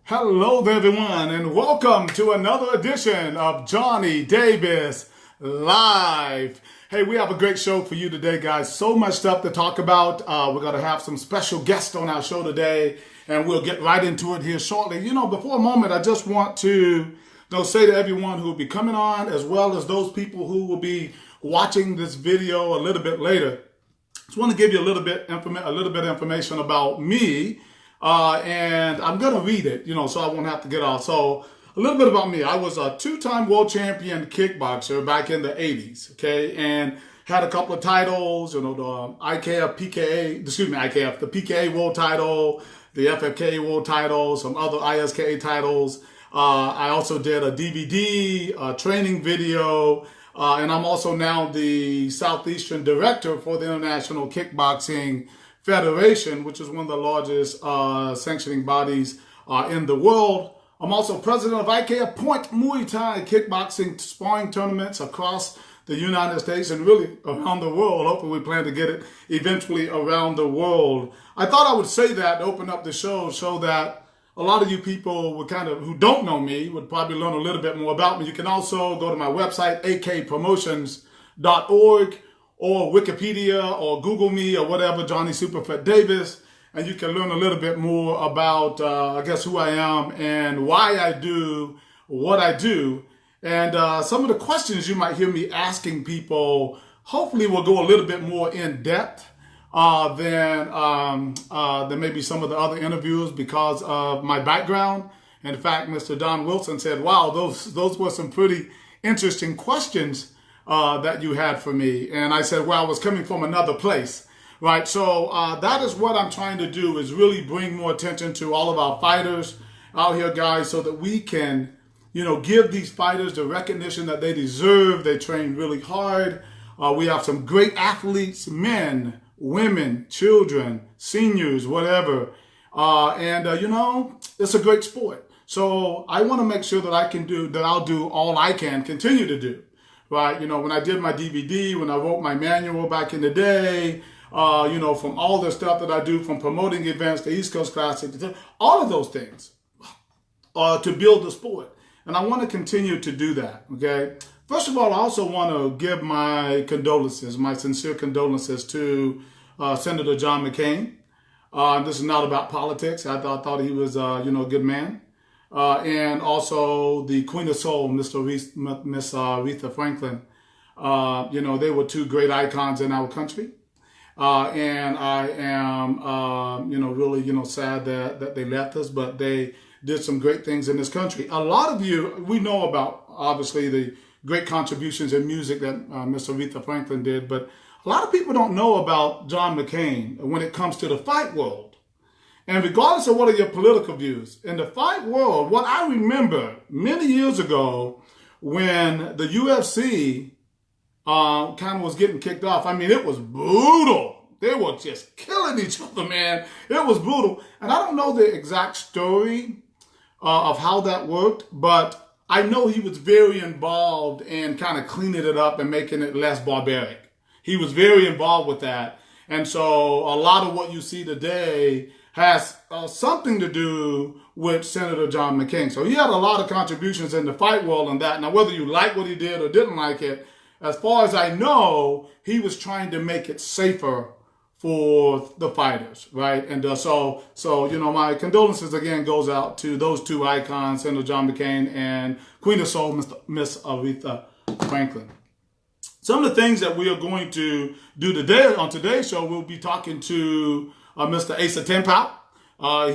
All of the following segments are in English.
Hello there, everyone, and welcome to another edition of Johnny Davis Live. Hey, we have a great show for you today, guys. So much stuff to talk about. We're going to have some special guests on our show today, and we'll get right into it here shortly. Before a moment, I just want to say to everyone who will be coming on, as well as those people who will be watching this video a little bit later, just want to give you a little bit of information about me. And I'm going to read it, so I won't have to get off. So a little bit about me. I was a two-time world champion kickboxer back in the 80s, okay? And had a couple of titles, the PKA world title, the FFK world title, some other ISKA titles. I also did a DVD, a training video, and I'm also now the Southeastern Director for the International Kickboxing Federation, which is one of the largest sanctioning bodies in the world. I'm also president of IKEA Point Muay Thai kickboxing sparring tournaments across the United States and really around the world. Hopefully we plan to get it eventually around the world. I thought I would say that to open up the show so that a lot of you people would who don't know me would probably learn a little bit more about me. You can also go to my website, akpromotions.org, or Wikipedia, or Google me, or whatever, Johnny Superfet Davis, and you can learn a little bit more about, who I am and why I do what I do. And some of the questions you might hear me asking people, hopefully will go a little bit more in depth than maybe some of the other interviews because of my background. In fact, Mr. Don Wilson said, wow, those were some pretty interesting questions that you had for me. And I said, well, I was coming from another place, right? So that is what I'm trying to do, is really bring more attention to all of our fighters out here, guys, so that we can, give these fighters the recognition that they deserve. They train really hard. We have some great athletes, men, women, children, seniors, whatever. It's a great sport. So I want to make sure that I'll do all I can continue to do. Right, when I did my DVD, when I wrote my manual back in the day, from all the stuff that I do, from promoting events, the East Coast Classic, all of those things, to build the sport. And I want to continue to do that, okay? First of all, I also want to give my sincere condolences to Senator John McCain. This is not about politics. I thought he was, a good man. And also the Queen of Soul, Miss Aretha Franklin. They were two great icons in our country. And I am, really, sad that they left us, but they did some great things in this country. A lot of you, we know about, obviously, the great contributions in music that Miss Aretha Franklin did, but a lot of people don't know about John McCain when it comes to the fight world. And regardless of what are your political views, in the fight world, what I remember many years ago when the UFC was getting kicked off, it was brutal. They were just killing each other, man. It was brutal. And I don't know the exact story of how that worked, but I know he was very involved in kind of cleaning it up and making it less barbaric. He was very involved with that. And so a lot of what you see today has something to do with Senator John McCain. So he had a lot of contributions in the fight world and that. Now, whether you like what he did or didn't like it, as far as I know, he was trying to make it safer for the fighters, right? And so my condolences again goes out to those two icons, Senator John McCain and Queen of Soul, Miss Aretha Franklin. Some of the things that we are going to do today on today's show, we'll be talking to Mr. Asa Tenpau.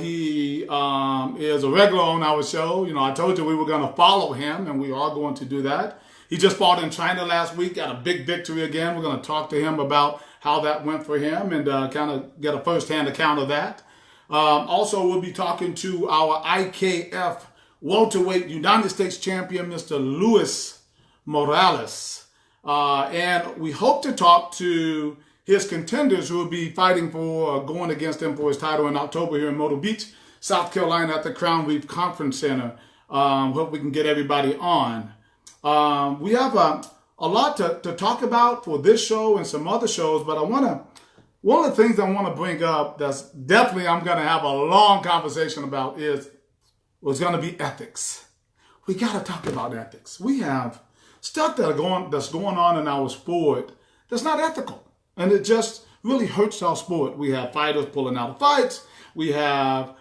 He is a regular on our show. I told you we were going to follow him, and we are going to do that. He just fought in China last week, got a big victory again. We're going to talk to him about how that went for him and kind of get a first-hand account of that. Also, we'll be talking to our IKF welterweight United States champion, Mr. Luis Morales. And we hope to talk to his contenders who will be fighting for, going against him for his title in October here in Myrtle Beach, South Carolina at the Crown Reef Conference Center. Hope we can get everybody on. We have a lot to talk about for this show and some other shows, but one of the things I want to bring up that's definitely I'm going to have a long conversation about is was going to be ethics. We got to talk about ethics. We have stuff that's going on in our sport that's not ethical, and it just really hurts our sport. We have fighters pulling out of fights. We have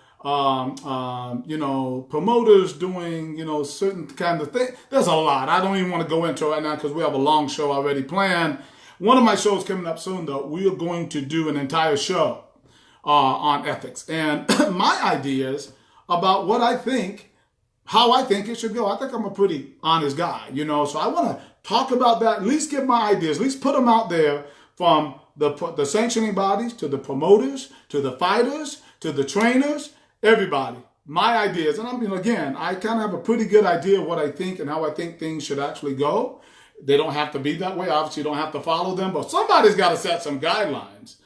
promoters doing certain kind of things. There's a lot. I don't even want to go into it right now because we have a long show already planned. One of my shows coming up soon, though, we are going to do an entire show on ethics and my ideas about what I think, how I think it should go. I think I'm a pretty honest guy, so I want to talk about that, at least give my ideas, at least put them out there, from the sanctioning bodies to the promoters to the fighters to the trainers, everybody. My ideas, and I kind of have a pretty good idea of what I think and how I think things should actually go. They don't have to be that way. Obviously, you don't have to follow them, but somebody's got to set some guidelines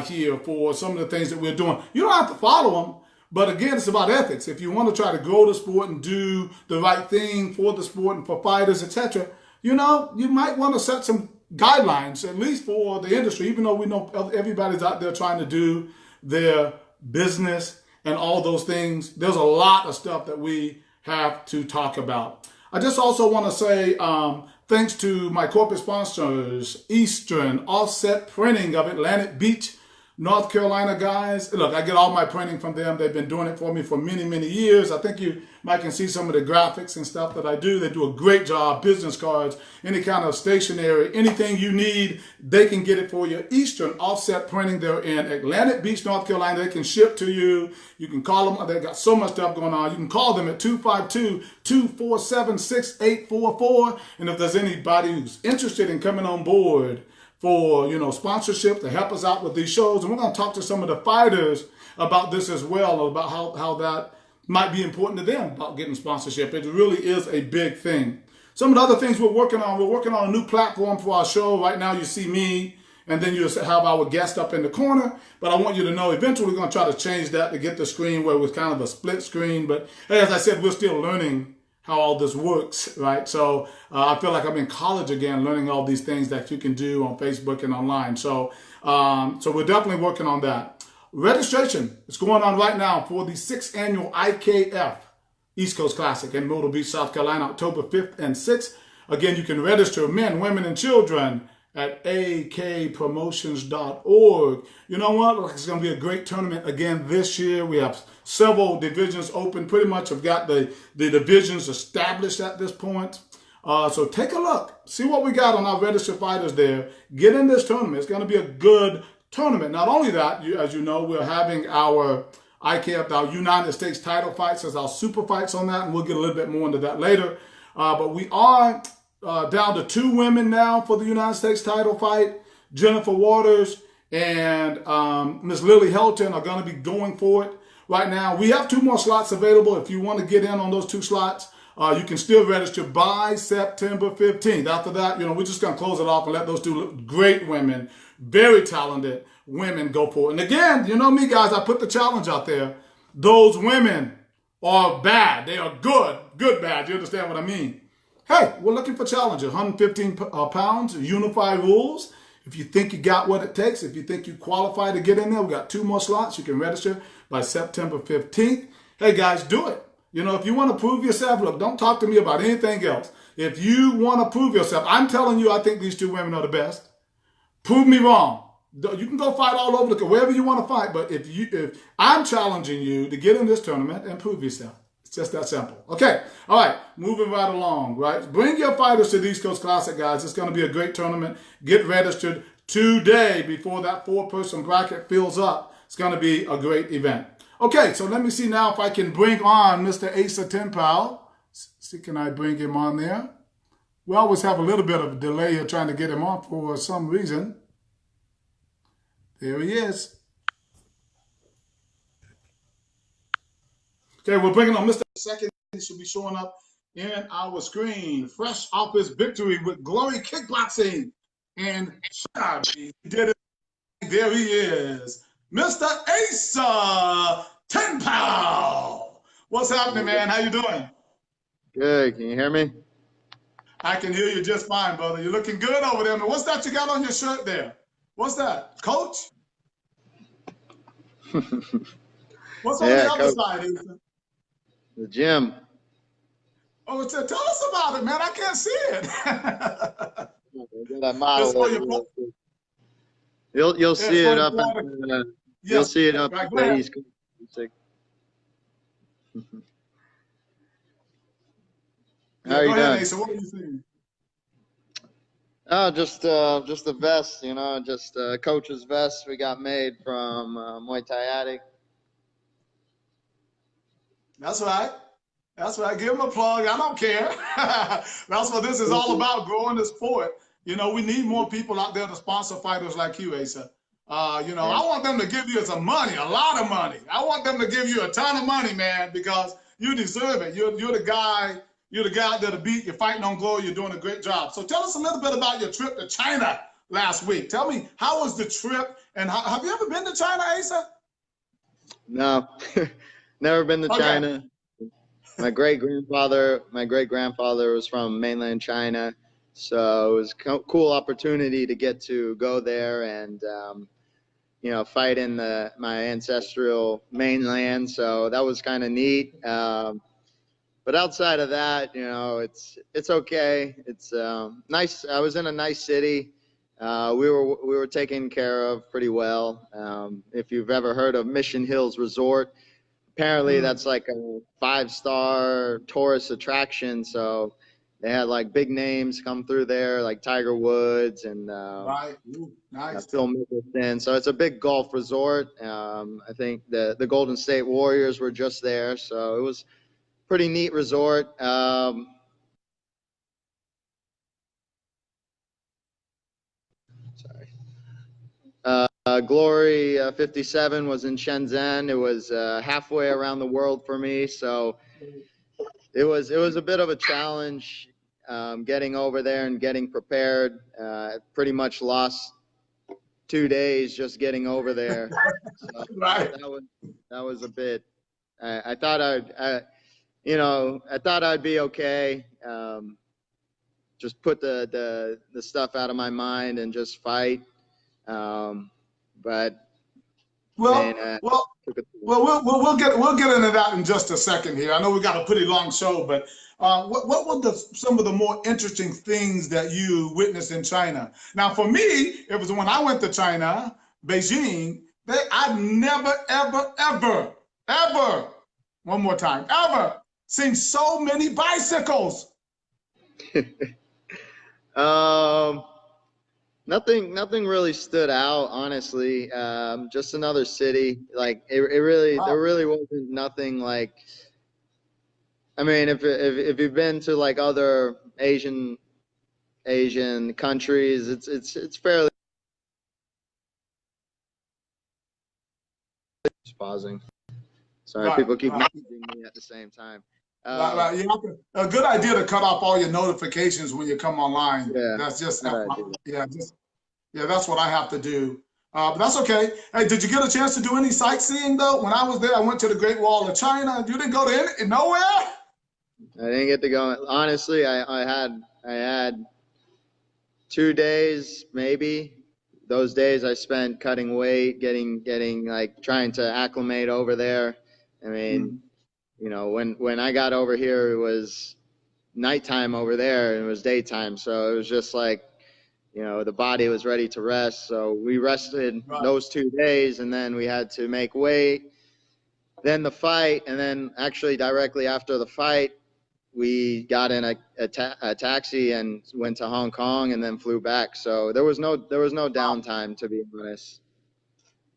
here for some of the things that we're doing. You don't have to follow them, but again, it's about ethics. If you want to try to grow the sport and do the right thing for the sport and for fighters, etc., you might want to set some guidelines, at least for the industry, even though we know everybody's out there trying to do their business and all those things. There's a lot of stuff that we have to talk about. I just also want to say thanks to my corporate sponsors, Eastern Offset Printing of Atlantic Beach, North Carolina, guys. Look, I get all my printing from them. They've been doing it for me for many, many years. I think you might can see some of the graphics and stuff that I do. They do a great job. Business cards, any kind of stationery, anything you need, they can get it for you. Eastern Offset Printing, they're in Atlantic Beach, North Carolina. They can ship to you. You can call them. They've got so much stuff going on. You can call them at 252-247-6844. And if there's anybody who's interested in coming on board for sponsorship to help us out with these shows, and we're going to talk to some of the fighters about this as well, about how that might be important to them about getting sponsorship. It really is a big thing. Some of the other things we're working on a new platform for our show. Right now you see me, and then you have our guest up in the corner, but I want you to know eventually we're going to try to change that to get the screen where it was kind of a split screen. But hey, as I said, we're still learning how all this works, right? So I feel like I'm in college again, learning all these things that you can do on Facebook and online. So we're definitely working on that. Registration is going on right now for the 6th annual IKF East Coast Classic in Myrtle Beach, South Carolina, October 5th and 6th. Again, you can register men, women, and children at akpromotions.org. You know what? It's going to be a great tournament again this year. We have several divisions open. Pretty much have got the divisions established at this point. So take a look. See what we got on our registered fighters there. Get in this tournament. It's going to be a good tournament. Not only that, as you know, we're having our IKF, our United States title fights as our super fights on that, and we'll get a little bit more into that later. But we are down to 2 women now for the United States title fight. Jennifer Waters and Miss Lily Helton are going to be going for it right now. We have 2 more slots available. If you want to get in on those 2 slots, you can still register by September 15th. After that, we're just going to close it off and let those 2 great women, very talented women, go for it. And again, you know me, guys, I put the challenge out there. Those women are bad. They are good bad. You understand what I mean? Hey, we're looking for challenges. 115 pounds, unified rules. If you think you got what it takes, if you think you qualify to get in there, we got 2 more slots. You can register by September 15th. Hey, guys, do it. If you want to prove yourself, look, don't talk to me about anything else. If you want to prove yourself, I'm telling you, I think these 2 women are the best. Prove me wrong. You can go fight all over wherever you want to fight, but if I'm challenging you to get in this tournament and prove yourself. It's just that simple. Okay. All right. Moving right along, right? Bring your fighters to the East Coast Classic, guys. It's going to be a great tournament. Get registered today before that 4-person bracket fills up. It's going to be a great event. Okay. So let me see now if I can bring on Mr. Asa Tenpal. See, can I bring him on there? We always have a little bit of a delay here trying to get him on for some reason. There he is. Okay, we're bringing on Mr. Second. He should be showing up in our screen. Fresh off his victory with Glory Kickboxing. And he did it. There he is. Mr. Asa Tenpal. What's happening, man? How you doing? Good. Can you hear me? I can hear you just fine, brother. You're looking good over there. What's that you got on your shirt there? What's that? Coach? What's on the other side, Ethan? The gym. Oh, tell us about it, man. I can't see it. That It's model for it your, real quick. You'll it's see for it your up at water. you'll Yes. see it up Right, at go the ahead. East Coast. How Yeah, are go you ahead, doing? Asa. What are you saying? Oh, just the vest, just coach's vest we got made from Muay Thai Addict. That's right. That's right. Give him a plug. I don't care. That's what this is all about, growing the sport. We need more people out there to sponsor fighters like you, Asa. Yeah. I want them to give you some money, a lot of money. I want them to give you a ton of money, man, because you deserve it. You're the guy. You're the guy out there to beat. You're fighting on glory. You're doing a great job. So tell us a little bit about your trip to China last week. Tell me, how was the trip? And have you ever been to China, Asa? No, never been to Okay. China. My great grandfather was from mainland China, so it was cool opportunity to get to go there and fight in my ancestral mainland. So that was kind of neat. But outside of that, it's okay. It's nice. I was in a nice city. We were taken care of pretty well. If you've ever heard of Mission Hills Resort, apparently Hmm. that's like a 5-star tourist attraction. So they had like big names come through there, like Tiger Woods and Right. Ooh, nice. Phil Mickelson. So it's a big golf resort. I think the Golden State Warriors were just there, so it was pretty neat resort. Sorry. Glory 57 was in Shenzhen. It was halfway around the world for me, so it was a bit of a challenge getting over there and getting prepared. Pretty much lost 2 days just getting over there. So Right. that was a bit. I thought I'd be okay. Just put the stuff out of my mind and just fight. But man, Well, well, took it. we'll get into that in just a second here. I know we got a pretty long show, but what were some of the more interesting things that you witnessed in China? Now, for me, it was when I went to China, Beijing. I've never, ever, ever, ever, one more time, ever seen so many bicycles. Um, nothing really stood out, honestly. Just another city. Like there Wow. really wasn't nothing like. I mean, if you've been to like other Asian countries, it's fairly. Just pausing. Sorry, Right, people keep right. messaging me at the same time. Right, Um, right. A good idea to cut off all your notifications when you come online. yeah, That's just, good idea. yeah, yeah, that's what I have to do. But that's okay. Hey, did you get a chance to do any sightseeing though? When I was there, I went to the Great Wall of China. You didn't go to nowhere? I didn't get to go. Honestly, I had 2 days maybe. Those days I spent cutting weight, getting like trying to acclimate over there. I mean, Hmm. when I got over here, it was nighttime over there and it was daytime. So it was just like, the body was ready to rest. So we rested Right, those 2 days and then we had to make weight, then the fight. And then actually directly after the fight, we got in a taxi and went to Hong Kong and then flew back. So there was no wow. downtime, to be honest.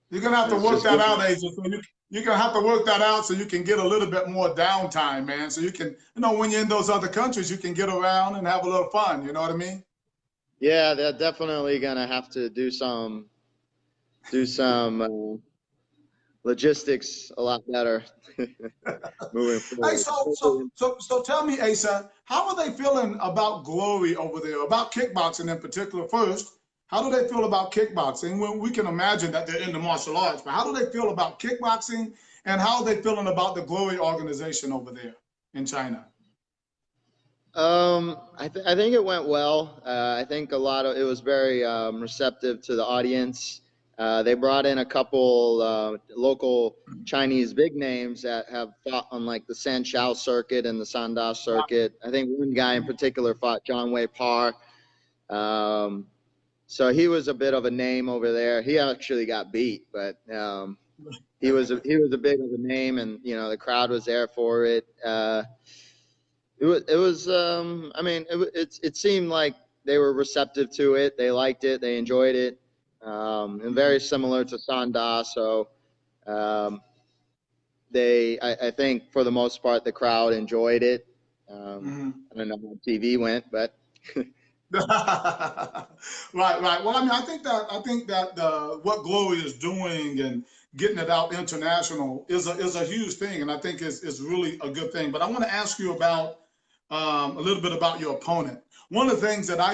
You're gonna have It to was work just that out, Asia. So you're gonna have to work that out so you can get a little bit more downtime, man. So you can, when you're in those other countries, you can get around and have a little fun. You know what I mean? yeah, they're definitely gonna have to do some logistics a lot better moving Hey, forward. so tell me, Asa, how are they feeling about Glory over there, about kickboxing in particular? First, how do they feel about kickboxing? When we can imagine that they're into martial arts, but how do they feel about kickboxing, and how are they feeling about the Glory organization over there in China? I think it went well. I think a lot of it was very receptive to the audience. They brought in a couple local Chinese big names that have fought on like the Sanshao circuit and the Sanda circuit. I think one guy in particular fought John Wei Parr. So he was a bit of a name over there. He actually got beat, but he was a big of a name, and you know the crowd was there for it. It was I mean it seemed like they were receptive to it. They liked it. They enjoyed it. And very similar to Sanda. So I think for the most part, the crowd enjoyed it. I don't know how TV went, but. Right. Well, I mean, I think that what Glory is doing and getting it out international is a huge thing, and I think is really a good thing. But I want to ask you about a little bit about your opponent. One of the things that I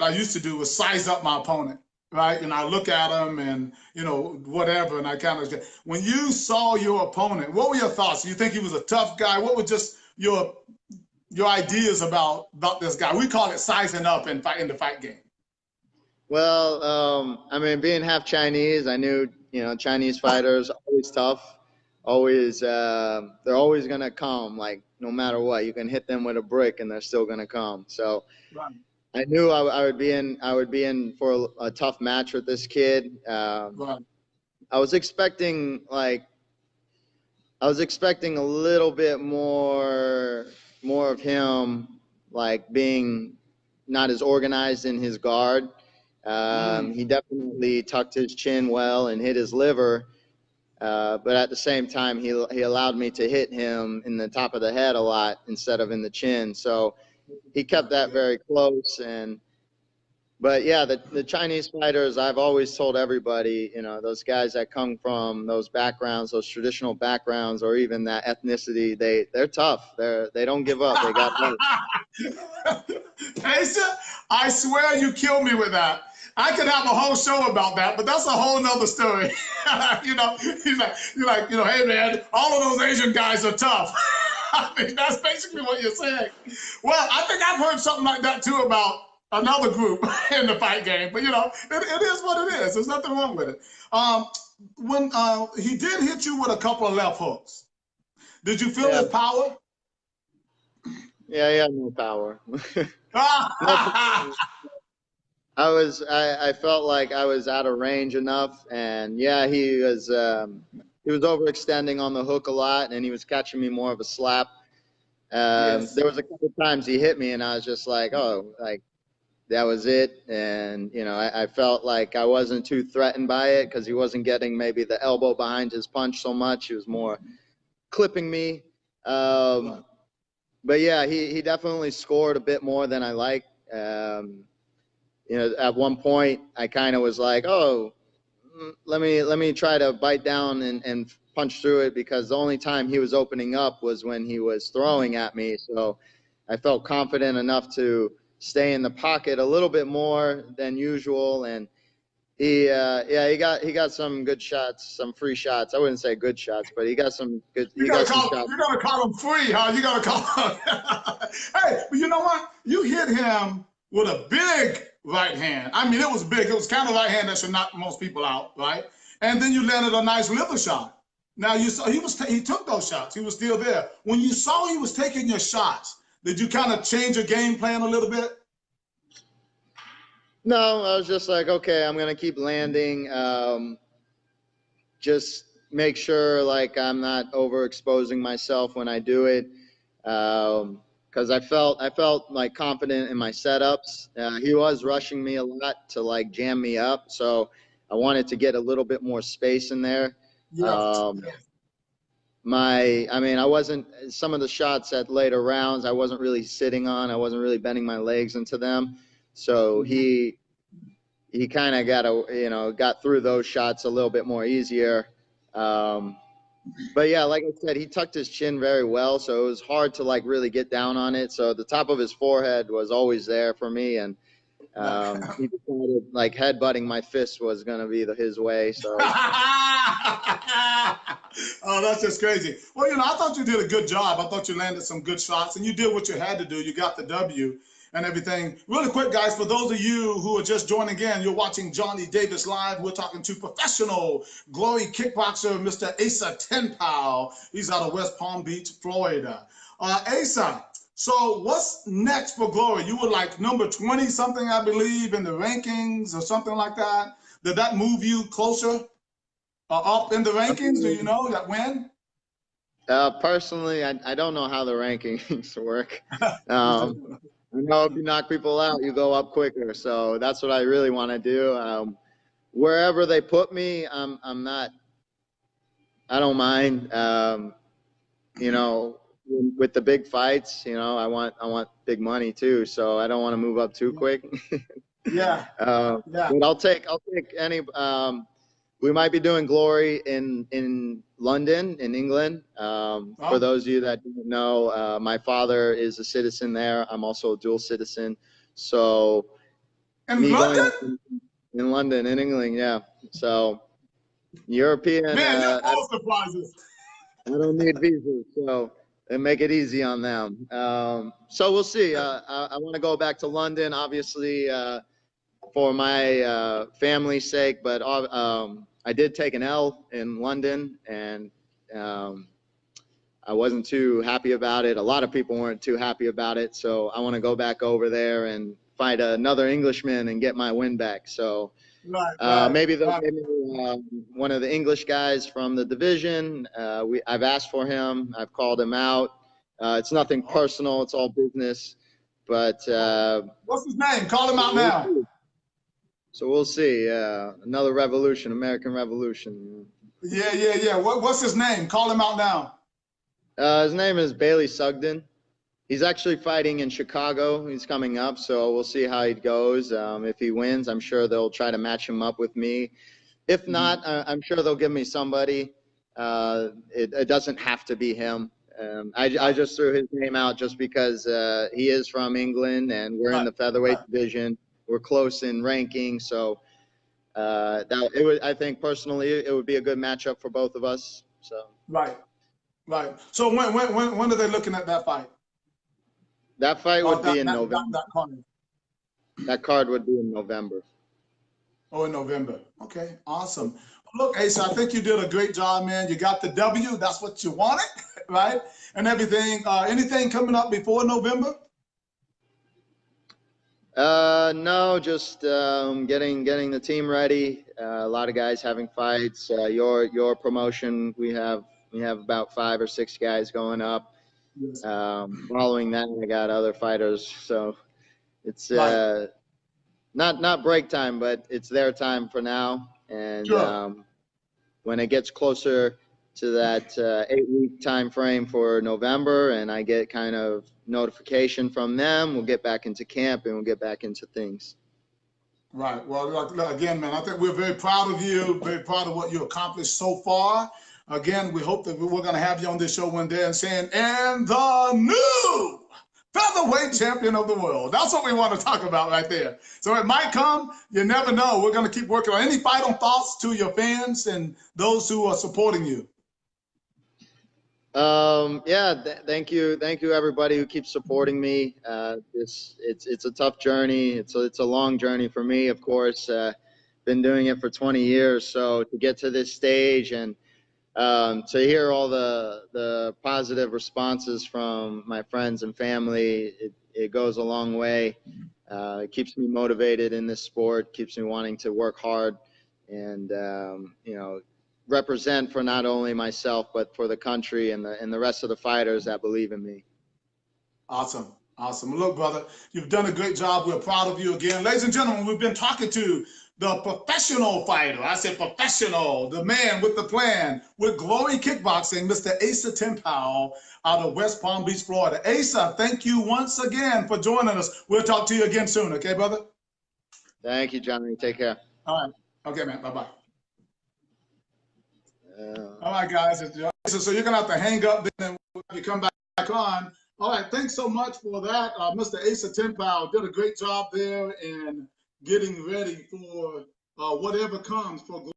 used to do was size up my opponent, right? And I look at him and, you know, whatever. And I kind of, when you saw your opponent, what were your thoughts? Do you think he was a tough guy? What were just your ideas about this guy? We call it sizing up in the fight game. Well, I mean, being half Chinese, I knew, you know, Chinese fighters always tough, always, they're always going to come, like, no matter what. You can hit them with a brick and they're still going to come. So right. I knew I would be in for a tough match with this kid. Right. I was expecting a little bit more of him, like being not as organized in his guard. He definitely tucked his chin well and hit his liver. But at the same time, he allowed me to hit him in the top of the head a lot instead of in the chin. So he kept that very close. But yeah, the Chinese fighters, I've always told everybody, you know, those guys that come from those backgrounds, those traditional backgrounds, or even that ethnicity, they're tough. They don't give up. They got Asa, I swear you killed me with that. I could have a whole show about that, but that's a whole nother story. You know, you're like, you know, hey man, all of those Asian guys are tough. I mean, that's basically what you're saying. Well, I think I've heard something like that too about another group in the fight game, but you know, it is what it is. There's nothing wrong with it. When he did hit you with a couple of left hooks, did you feel his power? Yeah, he had no power. I felt like I was out of range enough, and yeah, he was overextending on the hook a lot, and he was catching me more of a slap. Yes. There was a couple times he hit me, and I was just like, oh, like that was it. And you know, I felt like I wasn't too threatened by it because he wasn't getting maybe the elbow behind his punch so much. He was more clipping me. But yeah, he definitely scored a bit more than I like. You know, at one point I kind of was like, oh, let me try to bite down and punch through it, because the only time he was opening up was when he was throwing at me. So I felt confident enough to stay in the pocket a little bit more than usual. And he got some good shots, some free shots. I wouldn't say good shots, but he got some good. You gotta call them free, huh? You gotta call them. Hey, but you know what? You hit him with a big right hand. I mean, it was big. It was kind of right hand that should knock most people out, right? And then you landed a nice liver shot. Now you saw he took those shots. He was still there. When you saw he was taking your shots, did you kind of change your game plan a little bit? No, I was just like, okay, I'm gonna keep landing. Just make sure like I'm not overexposing myself when I do it, because I felt like confident in my setups. He was rushing me a lot to like jam me up, so I wanted to get a little bit more space in there. Yeah. I mean, I wasn't, some of the shots at later rounds, I wasn't really sitting on. I wasn't really bending my legs into them. So he kind of got through those shots a little bit more easier. But yeah, like I said, he tucked his chin very well, so it was hard to like really get down on it. So the top of his forehead was always there for me, and he decided like headbutting my fist was gonna be his way. So. Oh, that's just crazy. Well, you know, I thought you did a good job. I thought you landed some good shots, and you did what you had to do. You got the W. and everything. Really quick, guys, for those of you who are just joining in, you're watching Johnny Davis Live. We're talking to professional glory kickboxer, Mr. Asa Tenpow. He's out of West Palm Beach, Florida. Asa, so what's next for Glory? You were like number 20 something, I believe, in the rankings or something like that. Did that move you closer up in the rankings? Do you know that when? Personally, I don't know how the rankings work. I know if you knock people out, you go up quicker. So that's what I really want to do. Wherever they put me, I'm not. I don't mind. You know, with the big fights, you know, I want big money too. So I don't want to move up too quick. Yeah. Yeah. But I'll take any. We might be doing Glory in London, in England. For those of you that don't know, my father is a citizen there. I'm also a dual citizen. So in London? In London, in England, yeah. So European. Man, you're all surprises. I don't need visas, so they make it easy on them. So we'll see. I want to go back to London, obviously, for my family's sake, but I did take an L in London, and I wasn't too happy about it. A lot of people weren't too happy about it, so I want to go back over there and fight another Englishman and get my win back. So maybe they'll give me one of the English guys from the division. I've asked for him. I've called him out. It's nothing personal. It's all business. But what's his name? Call him out now. So we'll see. Another revolution, American Revolution. Yeah. What's his name? Call him out now. His name is Bailey Sugden. He's actually fighting in Chicago. He's coming up, so we'll see how it goes. If he wins, I'm sure they'll try to match him up with me. If not, I'm sure they'll give me somebody. It doesn't have to be him. I just threw his name out just because he is from England, and we're in the featherweight division. We're close in ranking, so I think personally it would be a good matchup for both of us. So right. So when are they looking at that fight? That fight would be in November. That card would be in November. Oh, in November. Okay, awesome. Look, Asa, I think you did a great job, man. You got the W. That's what you wanted, right? And everything. Anything coming up before November? No, just getting the team ready. A lot of guys having fights. Your promotion, we have about 5 or 6 guys going up. Yes. Following that, I got other fighters. So it's not break time, but it's their time for now. And when it gets closer to that 8-week time frame for November, and I get kind of notification from them, we'll get back into camp and we'll get back into things. Right. Well, again, man, I think we're very proud of you, very proud of what you accomplished so far. Again, we hope that we're going to have you on this show one day and saying, and the new featherweight champion of the world. That's what we want to talk about right there. So it might come. You never know. We're going to keep working on any final thoughts to your fans and those who are supporting you. Thank you everybody who keeps supporting me. It's a tough journey. It's a long journey for me, of course. Been doing it for 20 years, so to get to this stage and to hear all the positive responses from my friends and family, it goes a long way. It keeps me motivated in this sport, keeps me wanting to work hard and represent for not only myself but for the country and the rest of the fighters that believe in me. Awesome. Look, brother, you've done a great job. We're proud of you again. Ladies and gentlemen, we've been talking to the professional fighter. I said professional, the man with the plan, with Glory Kickboxing, Mr. Asa Tenpow out of West Palm Beach, Florida. Asa, thank you once again for joining us. We'll talk to you again soon, okay, brother? Thank you, Johnny. Take care. All right. Okay, man. Bye-bye. All right, guys. So you're going to have to hang up then when you come back on. All right. Thanks so much for that. Mr. Asa Tenpow did a great job there in getting ready for whatever comes for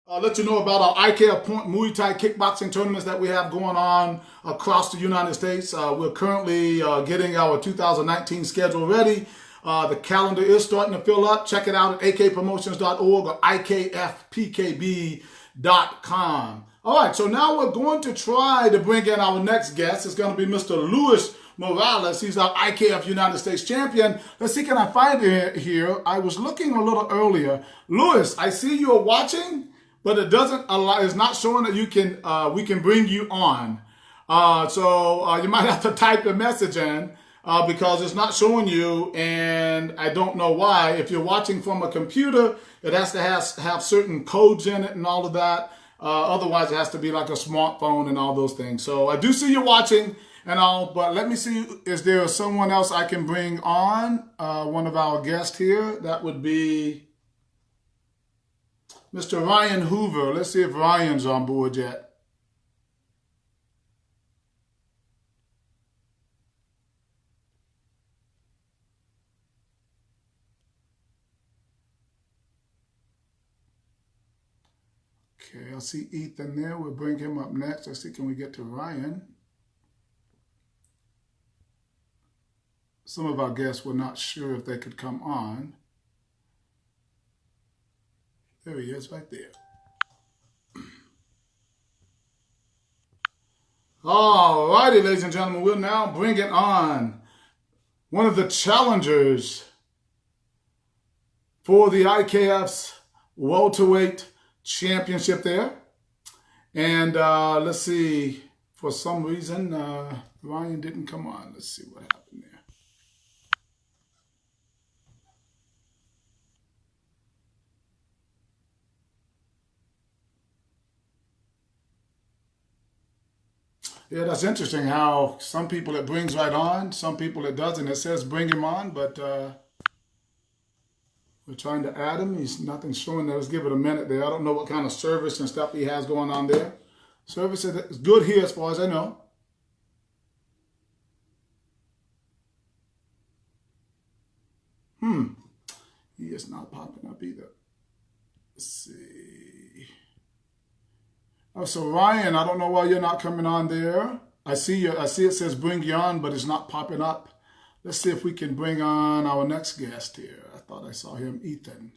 I'll let you know about our IKF Point Muay Thai kickboxing tournaments that we have going on across the United States. We're currently getting our 2019 schedule ready. The calendar is starting to fill up. Check it out at akpromotions.org or ikfpkb.com. All right, so now we're going to try to bring in our next guest. It's going to be Mr. Luis Morales. He's our IKF United States champion. Let's see, can I find it here? I was looking a little earlier. Luis, I see you're watching, but it doesn't allow, it's not showing that you can, we can bring you on. So you might have to type a message in because it's not showing you, and I don't know why. If you're watching from a computer, it has to have certain codes in it and all of that. Otherwise, it has to be like a smartphone and all those things. So I do see you watching and all, but let me see, is there someone else I can bring on? One of our guests here, that would be Mr. Ryan Hoover. Let's see if Ryan's on board yet. Okay, I see Ethan there. We'll bring him up next. Let's see, can we get to Ryan? Some of our guests were not sure if they could come on. There he is right there. All righty, ladies and gentlemen, we'll now bring it on one of the challengers for the IKF's welterweight championship there. And let's see, for some reason, Ryan didn't come on. Let's see what happened there. Yeah, that's interesting how some people it brings right on, some people it doesn't. It says bring him on, but we're trying to add him. He's nothing showing there. Let's give it a minute there. I don't know what kind of service and stuff he has going on there. Service is good here as far as I know. He is not popping up either. Let's see. Oh, so Ryan, I don't know why you're not coming on there. I see it says bring you on, but it's not popping up. Let's see if we can bring on our next guest here. I thought I saw him, Ethan.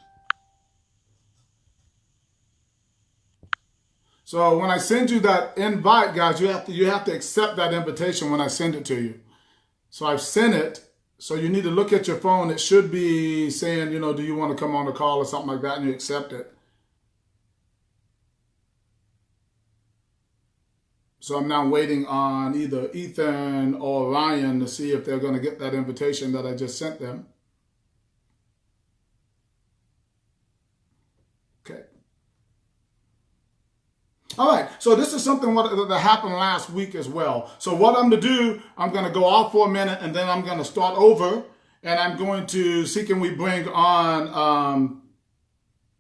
So when I send you that invite, guys, you have to accept that invitation when I send it to you. So I've sent it. So you need to look at your phone. It should be saying, you know, do you want to come on the call or something like that, and you accept it. So I'm now waiting on either Ethan or Ryan to see if they're going to get that invitation that I just sent them. Okay. All right, so this is something that happened last week as well. So what I'm going to do, I'm going to go off for a minute, and then I'm going to start over, and I'm going to see can we bring on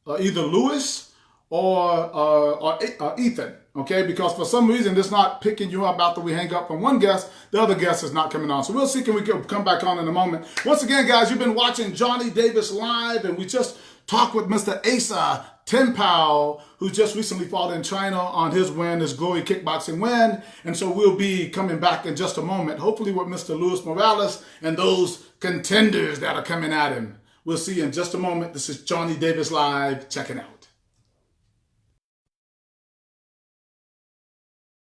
either Luis or Ethan, okay? Because for some reason, it's not picking you up after we hang up from one guest. The other guest is not coming on. So we'll see can we come back on in a moment. Once again, guys, you've been watching Johnny Davis Live, and we just talked with Mr. Asa Tenpao, who just recently fought in China on his win, his glory kickboxing win. And so we'll be coming back in just a moment, hopefully with Mr. Luis Morales and those contenders that are coming at him. We'll see you in just a moment. This is Johnny Davis Live. Check it out.